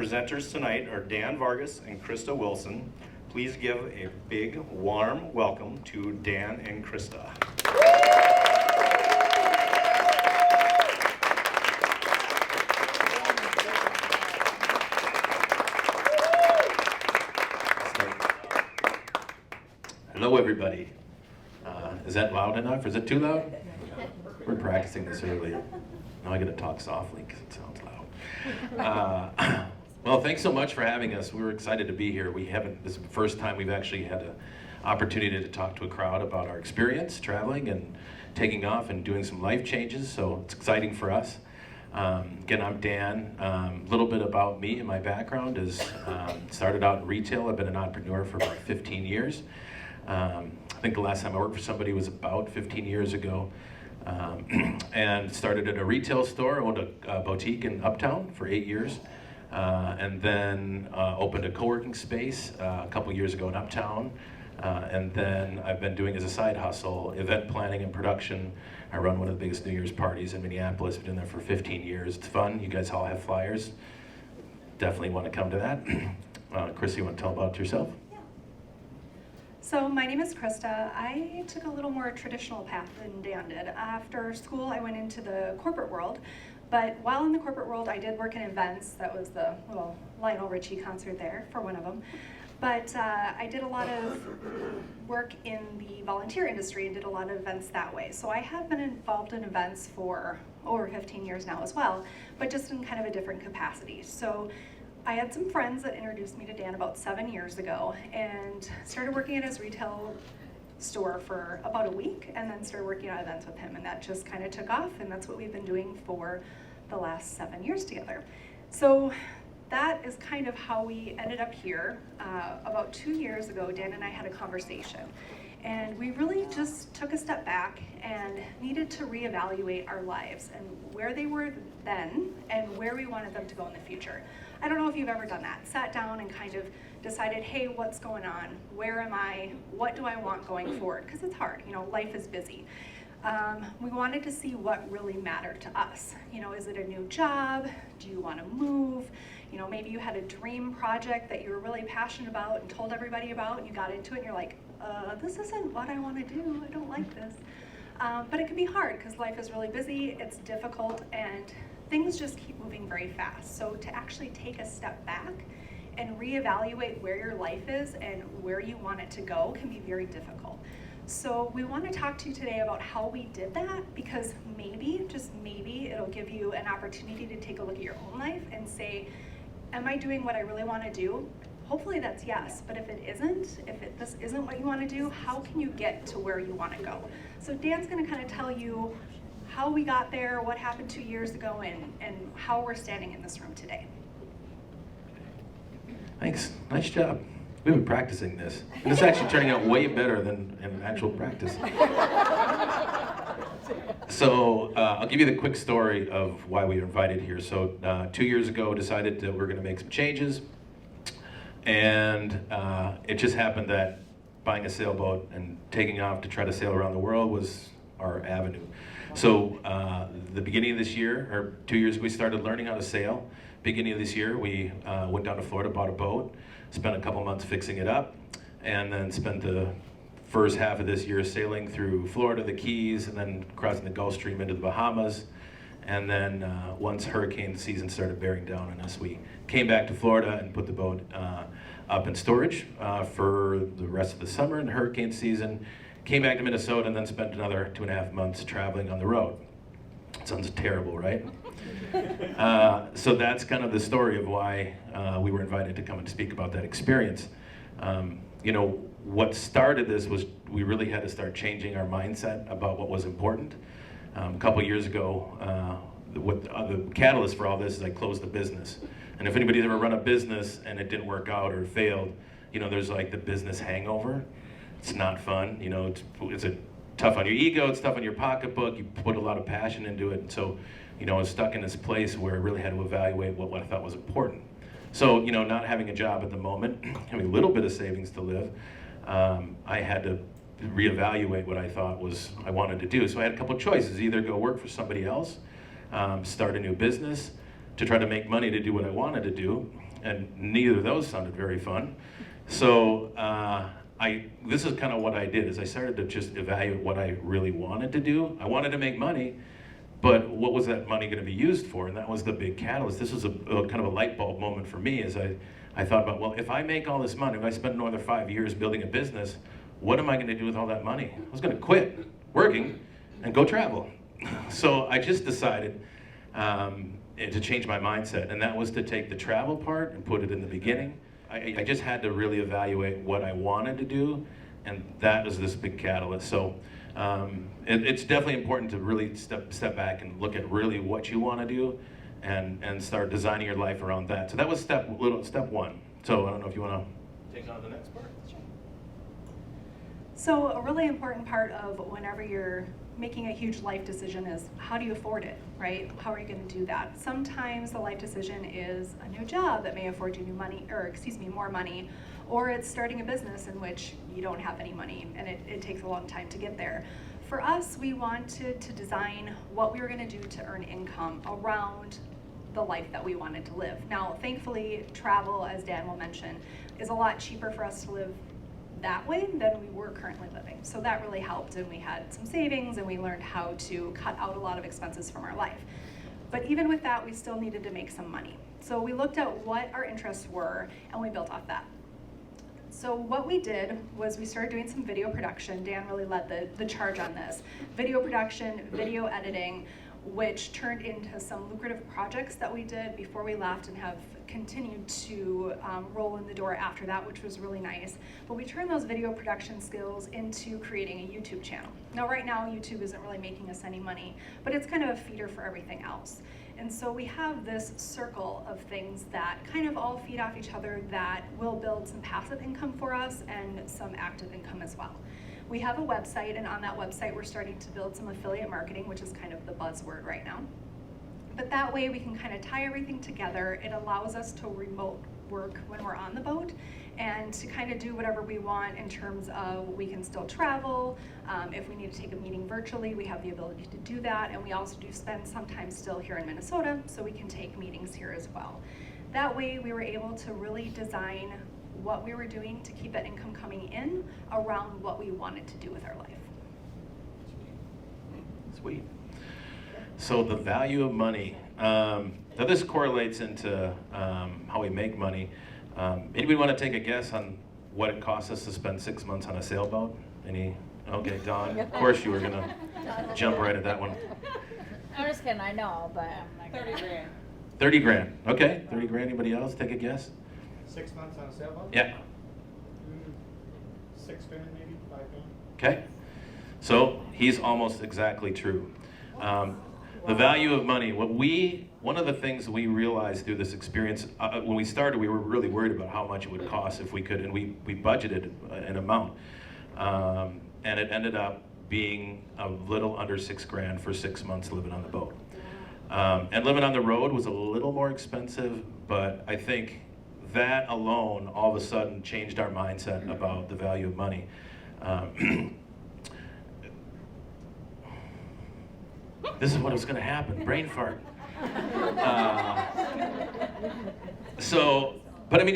presenters tonight are Dan Vargas and Krista Wilson. Please give a big, warm welcome to Dan and Krista. Hello, everybody. Is that loud enough? Is it too loud? We're practicing this earlier. Now I got to talk softly because it sounds loud. Well, thanks so much for having us. We're excited to be here. This is the first time we've actually had an opportunity to talk to a crowd about our experience traveling and taking off and doing some life changes, so it's exciting for us. Again, I'm Dan. A little bit about me and my background is started out in retail. I've been an entrepreneur for about 15 years. I think the last time I worked for somebody was about 15 years ago. And started at a retail store, owned a boutique in Uptown for 8 years. And then opened a co-working space a couple years ago in Uptown. And then I've been doing as a side hustle, event planning and production. I run one of the biggest New Year's parties in Minneapolis. I've been there for 15 years. It's fun. You guys all have flyers. Definitely want to come to that. Krista, you want to tell about yourself? So my name is Krista. I took a little more traditional path than Dan did. After school, I went into the corporate world, but while in the corporate world, I did work in events. That was the little Lionel Richie concert there for one of them. But I did a lot of work in the volunteer industry and did a lot of events that way. So I have been involved in events for over 15 years now as well, but just in kind of a different capacity. So I had some friends that introduced me to Dan about 7 years ago and started working at his retail store for about a week and then started working on events with him, and that just kind of took off, and that's what we've been doing for the last 7 years together. So that is kind of how we ended up here. About 2 years ago, Dan and I had a conversation, and we really just took a step back and needed to reevaluate our lives and where they were then and where we wanted them to go in the future. I don't know if you've ever done that. Sat down and kind of decided, hey, what's going on? Where am I? What do I want going forward? Because it's hard, life is busy. We wanted to see what really mattered to us. Is it a new job? Do you want to move? Maybe you had a dream project that you were really passionate about and told everybody about, and you got into it and you're like, this isn't what I want to do. I don't like this. But it can be hard because life is really busy, it's difficult, and things just keep moving very fast. So to actually take a step back and reevaluate where your life is and where you want it to go can be very difficult. So we want to talk to you today about how we did that, because maybe, just maybe, it'll give you an opportunity to take a look at your own life and say, am I doing what I really want to do? Hopefully that's yes, but if it isn't, this isn't what you want to do, how can you get to where you want to go? So Dan's going to kind of tell you how we got there, what happened 2 years ago, and how we're standing in this room today. Thanks. Nice job. We've been practicing this, and it's actually turning out way better than in actual practice. So I'll give you the quick story of why we were invited here. So 2 years ago, decided that we're going to make some changes, and it just happened that buying a sailboat and taking off to try to sail around the world was our avenue. So the beginning of this year, or 2 years ago, we started learning how to sail. Beginning of this year, we went down to Florida, bought a boat, spent a couple months fixing it up, and then spent the first half of this year sailing through Florida, the Keys, and then crossing the Gulf Stream into the Bahamas. And then once hurricane season started bearing down on us, we came back to Florida and put the boat up in storage for the rest of the summer and hurricane season. Came back to Minnesota and then spent another 2.5 months traveling on the road. Sounds terrible, right? So that's kind of the story of why we were invited to come and speak about that experience. What started this was we really had to start changing our mindset about what was important. A couple years ago, the catalyst for all this is I closed the business. And if anybody's ever run a business and it didn't work out or failed, there's like the business hangover. It's not fun, it's tough on your ego, it's tough on your pocketbook, you put a lot of passion into it. And so, I was stuck in this place where I really had to evaluate what I thought was important. So, not having a job at the moment, having a little bit of savings to live, I had to reevaluate what I thought I wanted to do. So I had a couple of choices, either go work for somebody else, start a new business to try to make money to do what I wanted to do, and neither of those sounded very fun. So this is kind of what I did, is I started to just evaluate what I really wanted to do. I wanted to make money, but what was that money going to be used for? And that was the big catalyst. This was a kind of a light bulb moment for me, as I thought about, well, if I make all this money, if I spend another 5 years building a business, what am I going to do with all that money? I was going to quit working and go travel. So I just decided to change my mindset, and that was to take the travel part and put it in the beginning. I just had to really evaluate what I wanted to do, and that was this big catalyst. So it's definitely important to really step back and look at really what you want to do, and start designing your life around that. So that was step one. So I don't know if you want to take on the next part. So a really important part of whenever you're making a huge life decision is, how do you afford it, right? How are you going to do that? Sometimes the life decision is a new job that may afford you more money, or it's starting a business in which you don't have any money and it takes a long time to get there. For us, we wanted to design what we were going to do to earn income around the life that we wanted to live. Now, thankfully, travel, as Dan will mention, is a lot cheaper for us to live that way than we were currently living. So that really helped, and we had some savings, and we learned how to cut out a lot of expenses from our life. But even with that, we still needed to make some money. So we looked at what our interests were, and we built off that. So what we did was we started doing some video production. Dan really led the charge on this. Video production, video editing, which turned into some lucrative projects that we did before we left and have continued to roll in the door after that, which was really nice. But we turned those video production skills into creating a YouTube channel. Now right now, YouTube isn't really making us any money, but it's kind of a feeder for everything else. And so we have this circle of things that kind of all feed off each other that will build some passive income for us and some active income as well. We have a website, and on that website we're starting to build some affiliate marketing, which is kind of the buzzword right now. But that way we can kind of tie everything together. It allows us to remote work when we're on the boat, and to kind of do whatever we want in terms of, we can still travel. If we need to take a meeting virtually, we have the ability to do that, and we also do spend some time still here in Minnesota, so we can take meetings here as well. That way we were able to really design what we were doing to keep that income coming in around what we wanted to do with our life. Sweet. So the value of money. Now this correlates into how we make money. Anybody want to take a guess on what it costs us to spend 6 months on a sailboat? Any? Okay, Dawn. Of course you were gonna jump right at that one. I'm just kidding. I know, but I'm not 30 grand. 30 grand. Okay, 30 grand. Anybody else? Take a guess. 6 months on a sailboat? Yeah. 6 grand, maybe 5 grand. Okay. So he's almost exactly true. The value of money. One of the things we realized through this experience, when we started, we were really worried about how much it would cost if we could, and we budgeted an amount. And it ended up being a little under 6 grand for 6 months living on the boat. And living on the road was a little more expensive, but I think that alone all of a sudden changed our mindset about the value of money. This is what was going to happen, brain fart. But I mean,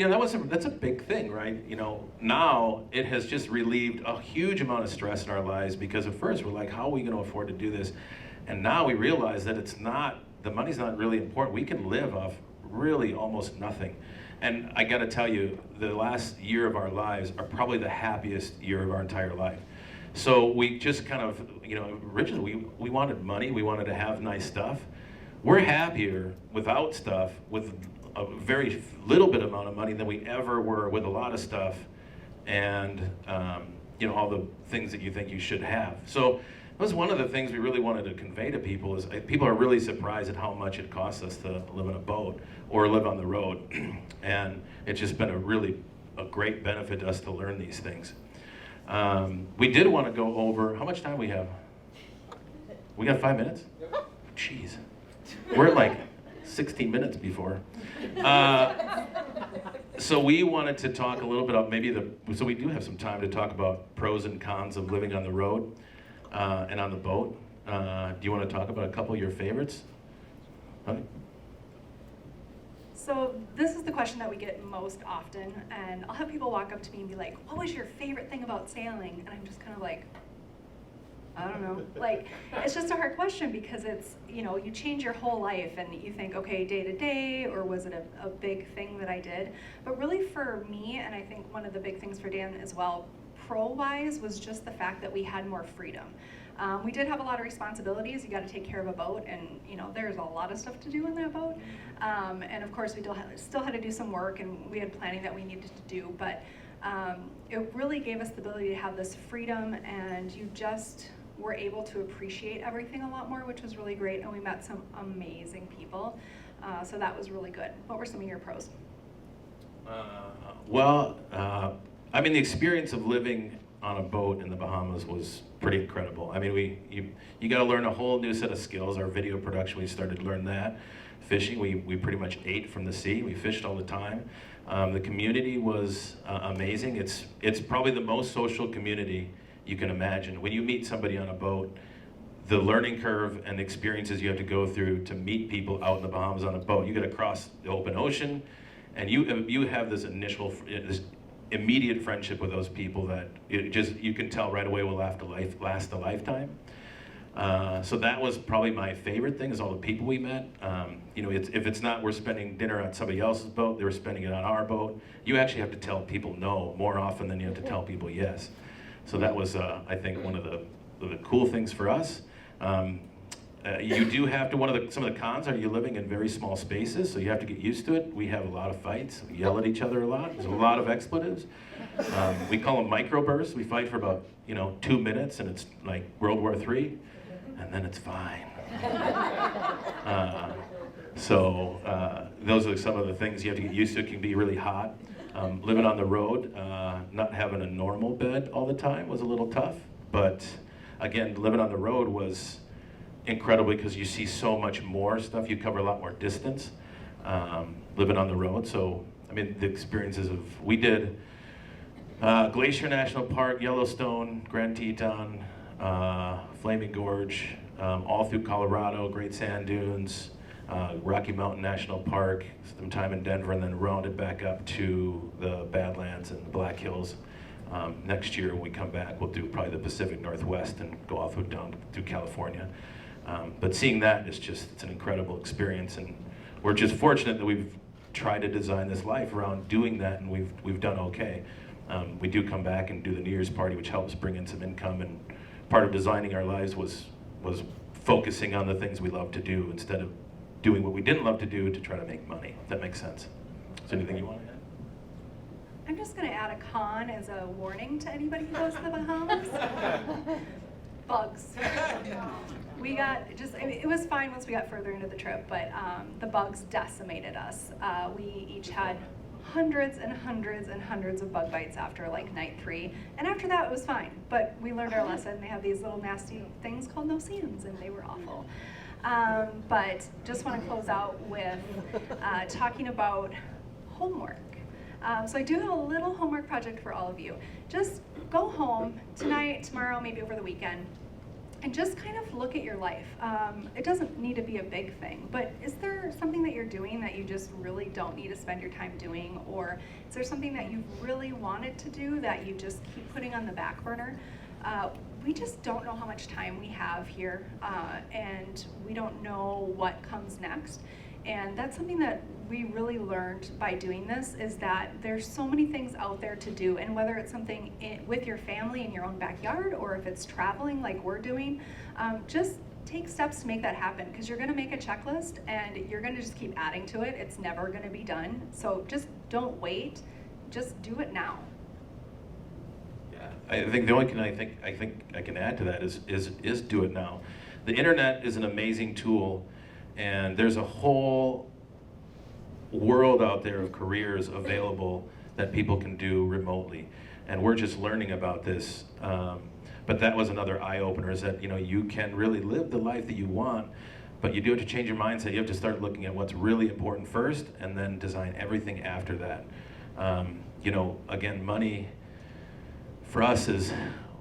that's a big thing, right? You know, now it has just relieved a huge amount of stress in our lives, because at first we're like, how are we going to afford to do this? And now we realize that the money's not really important. We can live off really almost nothing. And I got to tell you, the last year of our lives are probably the happiest year of our entire life. So we just kind of, you know, originally we wanted money, we wanted to have nice stuff. We're happier without stuff, with a very little bit amount of money, than we ever were with a lot of stuff, and you know, all the things that you think you should have. So that was one of the things we really wanted to convey to people, is people are really surprised at how much it costs us to live on a boat or live on the road. And it's just been a great benefit to us to learn these things. We did want to go over, how much time we have? We got 5 minutes? Jeez. We're like 16 minutes before. So we wanted to talk a little bit about so we do have some time to talk about pros and cons of living on the road and on the boat. Do you want to talk about a couple of your favorites? Okay. So this is the question that we get most often, and I'll have people walk up to me and be like, what was your favorite thing about sailing? And I'm just kind of like, I don't know. Like, it's just a hard question because it's, you know, you change your whole life and you think, okay, day to day, or was it a big thing that I did? But really for me, and I think one of the big things for Dan as well, pro-wise, was just the fact that we had more freedom. We did have a lot of responsibilities. You got to take care of a boat, and you know there's a lot of stuff to do in that boat. And of course, we still had to do some work, and we had planning that we needed to do. But it really gave us the ability to have this freedom, and you just were able to appreciate everything a lot more, which was really great. And we met some amazing people, so that was really good. What were some of your pros? I mean, the experience of living on a boat in the Bahamas was pretty incredible. I mean, you got to learn a whole new set of skills. Our video production, we started to learn that. Fishing, we pretty much ate from the sea. We fished all the time. The community was amazing. It's probably the most social community you can imagine. When you meet somebody on a boat, the learning curve and the experiences you have to go through to meet people out in the Bahamas on a boat. You got to cross the open ocean, and you have this this immediate friendship with those people that you can tell right away will last a lifetime. So that was probably my favorite thing, is all the people we met. You know, if it's not we're spending dinner on somebody else's boat, they were spending it on our boat. You actually have to tell people no more often than you have to tell people yes. So that was, I think, one of the cool things for us. You do have to, some of the cons are you're living in very small spaces, so you have to get used to it. We have a lot of fights, we yell at each other a lot, there's a lot of expletives. We call them microbursts. We fight for about 2 minutes, and it's like World War III, and then it's fine. Those are some of the things you have to get used to. It can be really hot. Living on the road, not having a normal bed all the time was a little tough, but again, living on the road was incredible because you see so much more stuff. You cover a lot more distance living on the road. So, I mean, the experiences we did Glacier National Park, Yellowstone, Grand Teton, Flaming Gorge, all through Colorado, Great Sand Dunes, Rocky Mountain National Park, some time in Denver, and then rounded back up to the Badlands and the Black Hills. Next year when we come back, we'll do probably the Pacific Northwest and go all down through California. But seeing that is it's an incredible experience, and we're just fortunate that we've tried to design this life around doing that, and we've done okay. We do come back and do the New Year's party, which helps bring in some income, and part of designing our lives was focusing on the things we love to do instead of doing what we didn't love to do to try to make money, if that makes sense. Is there anything you want to add? I'm just going to add a con as a warning to anybody who goes to the Bahamas. Bugs. It was fine once we got further into the trip, but the bugs decimated us. We each had hundreds and hundreds and hundreds of bug bites after like night 3, and after that it was fine, but we learned our lesson. They have these little nasty things called no-see-ums, and they were awful. But just want to close out with talking about homework. So I do have a little homework project for all of you. Just go home tonight, tomorrow, maybe over the weekend, and just kind of look at your life. It doesn't need to be a big thing, but is there something that you're doing that you just really don't need to spend your time doing? Or is there something that you really wanted to do that you just keep putting on the back burner? We just don't know how much time we have here, and we don't know what comes next. And that's something that we really learned by doing this, is that there's so many things out there to do, and whether it's something with your family in your own backyard, or if it's traveling like we're doing, just take steps to make that happen, because you're gonna make a checklist and you're gonna just keep adding to it. It's never gonna be done. So just don't wait, just do it now. I think the only thing I think I can add to that is do it now. The internet is an amazing tool, and there's a whole world out there of careers available that people can do remotely, and we're just learning about this. But that was another eye-opener, is that you can really live the life that you want, but you do have to change your mindset. You have to start looking at what's really important first, and then design everything after that. Again, money for us is,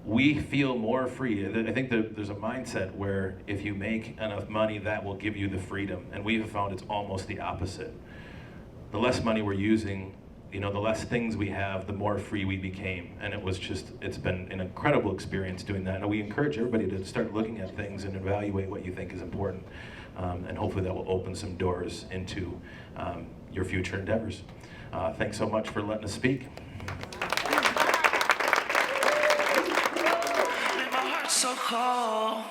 we feel more free. I think that there's a mindset where if you make enough money, that will give you the freedom, and we have found it's almost the opposite. the less money we're using, the less things we have, the more free we became. And it's been an incredible experience doing that. And we encourage everybody to start looking at things and evaluate what you think is important. And hopefully that will open some doors into your future endeavors. Thanks so much for letting us speak. My heart's so cold.